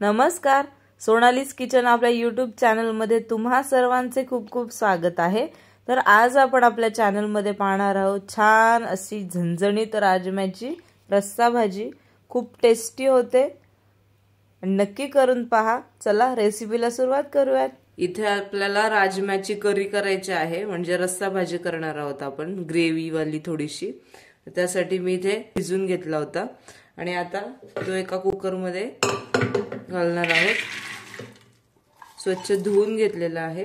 नमस्कार, सोनालीज किचन आपल्या यूट्यूब चॅनलमध्ये तुम्हा सर्वांचे खूप खूप स्वागत आहे। तर आज आपण आपल्या चॅनलमध्ये पाहणार आहोत छान अशी झणझणीत राजम्याची रस्सा भाजी। खूप टेस्टी होते, नक्की करून पहा। चला रेसिपीला सुरुवात करूयात। इथे आपल्याला राजम्याची करी करायची आहे, म्हणजे रस्सा भाजी करणार आहोत आपण, ग्रेव्ही वाली थोडीशी। त्यासाठी मी इथे भिजवून घेतला होता आणि आता तो एका कुकर मध्ये घालणार आहोत। स्वच्छ धुवून घेतलेला आहे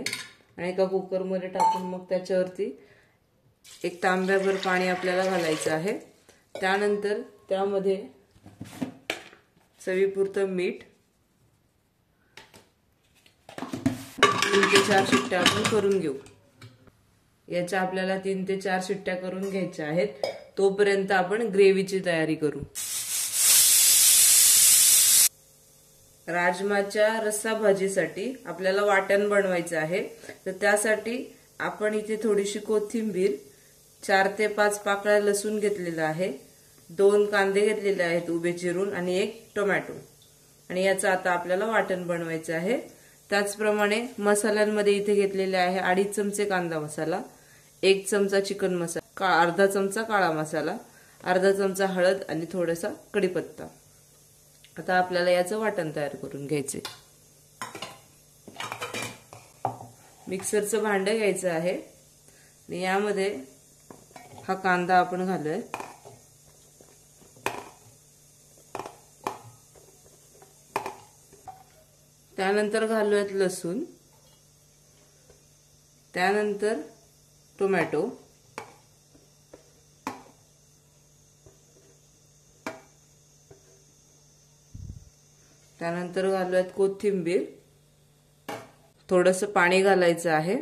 आणि एका कुकर मध्ये टाकून मग त्याच्यावरती एक तांब्याभर पाणी आपल्याला घालायचं आहे। त्यानंतर त्यामध्ये चवीपुरतं मीठ, 3 ते 4 शिट्ट्या आपण करून घेऊ। याच्या आपल्याला 3 ते 4 शिट्ट्या करून घ्यायच्या आहेत। तोपर्यंत आपण ग्रेव्हीची तयारी करू। राजमाच्या रस्सा भाजीसाठी आपल्याला वाटण बनवायचं आहे। तर त्यासाठी आपण इथे थोडीशी कोथिंबीर, 4 ते 5 पाकळ्या लसूण घेतलेला आहे, 2 कांदे घेतलेले आहेत उभे चिरून आणि 1 टोमॅटो, आणि याचं आता आपल्याला वाटण बनवायचं आहे। त्याचप्रमाणे मसाल्यांमध्ये इथे घेतलेले आहे 2.5 चमचे कांदा मसाला, 1 चमचा चिकन मसाला, अर्धा चमचा काळा मसाला, अर्धा चमचा हळद आणि थोडासा कढीपत्ता। आता आपल्याला याचं वाटण तयार करून घ्यायचे। मिक्सरचं भांडं घ्यायचं आहे आणि यामध्ये हा कांदा आपण घालूया। त्यानंतर घालूयात लसूण, त्यानंतर टोमॅटो, त्यानंतर घालूयात कोथिंबीर, थोडंसं पाणी घालायचं आहे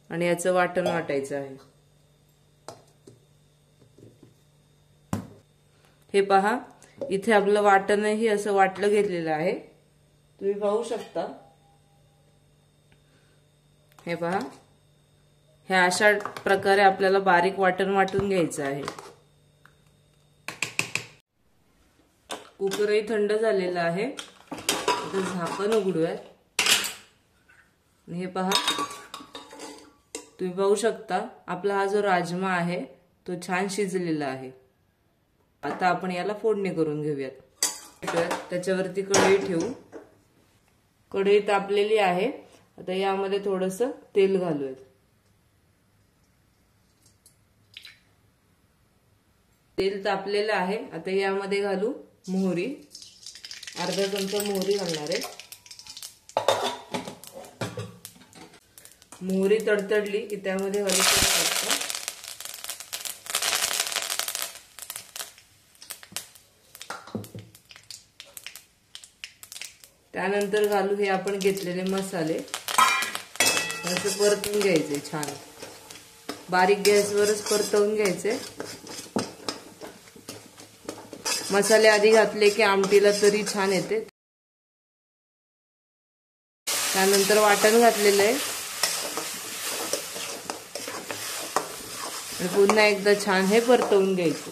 आणि याचं वाटण वाटायचं आहे। हे पहा, इथे आपलं वाटणही असं वाटलं घेतलेलं आहे, तुम्ही पाहू शकता। हे पहा, ह्या अशा प्रकारे आपल्याला बारीक वाटण वाटून घ्यायचं आहे। कुकरही थंड झालेला आहे, आता झाकण उघडूयात। हे पहा, तुम्ही पाहू शकता आपला हा जो राजमा आहे तो छान शिजलेला आहे। आता आपण याला फोडणी करून घेऊयात। त्याच्यावरती कढई ठेवू। कढई तापलेली आहे, आता यामध्ये थोडंसं तेल घालूयात। तेल तापलेलं आहे, आता यामध्ये घालू मोहरी, अर्धा चमचा मोहरी घालणार आहे। मोहरी तडतडली की त्यामध्ये घालू कढीपत्ता, त्यानंतर घालू हे आपण घेतलेले मसाले, असं परतून घ्यायचे छान, बारीक गॅसवरच परतवून घ्यायचे। मसाले आधी घातले की आमटीला तरी छान येते। त्यानंतर वाटण घातलेलं आहे आणि पुन्हा एकदा छान हे परतवून घ्यायचं।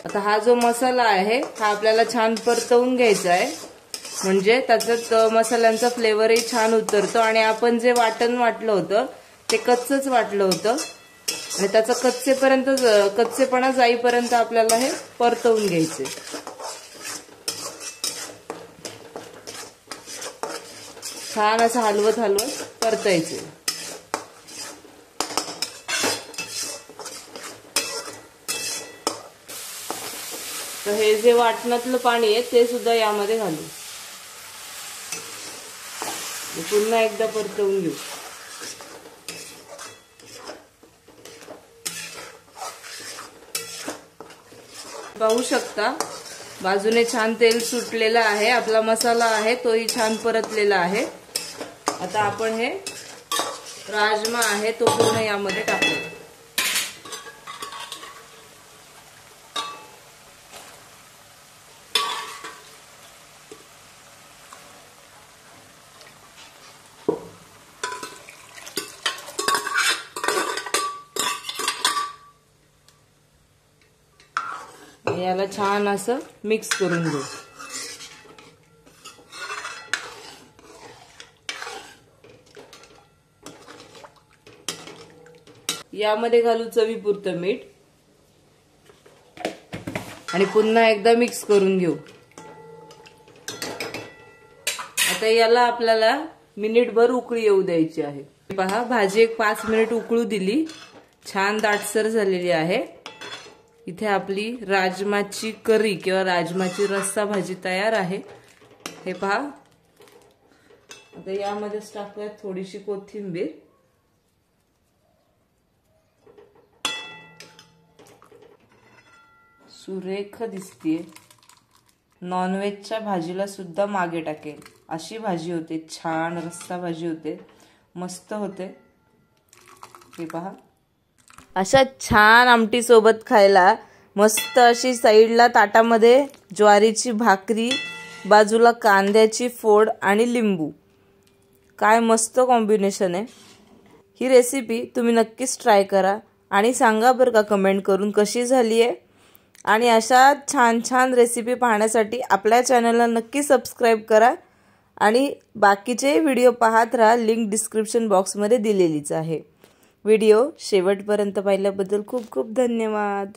आता हा जो मसाला आहे हा आपल्याला छान परतवून घ्यायचा आहे, म्हणजे त्याच्यात मसाल्यांचा फ्लेवरही छान उतरतो आणि आपण जे वाटण वाटलं होतं ते कच्चंच वाटलं होतं आणि त्याचा कच्चेपणा जाईपर्यंत आपल्याला हे परतवून घ्यायचे। छान असं हलवत हलवत परतायचे। तर हे जे वाटणातलं पाणी आहे ते सुद्धा यामध्ये घालू, पुन्हा एकदा परतवून घेऊ। पाहू शकता बाजूने छान तेल सुटलेलं आहे, आपला मसाला आहे तोही छान परतलेला आहे। आता आपण हे राजमा आहे तो पूर्ण यामध्ये टाकू। याला छान असं मिक्स करून घेऊ। यामध्ये घालू चवीपुरतं मीठ आणि पुन्हा एकदा मिक्स करून घेऊ। आता याला आपल्याला मिनिटभर उकळी येऊ द्यायची आहे। पहा भाजी एक 5 मिनिट उकळू दिली, छान दाटसर झालेली आहे। इथे आपली राजमाची करी किंवा राजमाची रस्सा भाजी तयार आहे। हे पहा। आता यामध्ये टाकूया थोडीशी कोथिंबीर, सुरेख दिसतीये। नॉनव्हेजच्या भाजीला सुद्धा मागे टाकेल अशी भाजी होते, छान रस्सा भाजी होते, मस्त होते। हे पहा, अशा छान आमटी सोबत खायला मस्त अशी साईडला ताटामध्ये ज्वारीची भाकरी, बाजूला कांद्याची फोड आणि लिंबू, काय मस्त कॉम्बिनेशन आहे। ही रेसिपी तुम्ही नक्कीच ट्राय करा आणि सांगा बरं का कमेंट करून कशी झाली आहे। आणि अशा छान छान रेसिपी पाहण्यासाठी आपल्या चॅनलला नक्की सबस्क्राइब करा आणि बाकीचे व्हिडिओ पाहत राहा, लिंक डिस्क्रिप्शन बॉक्समध्ये दिलेलीच आहे। व्हिडिओ शेवटपर्यंत पाहिल्याबद्दल खूप खूप धन्यवाद।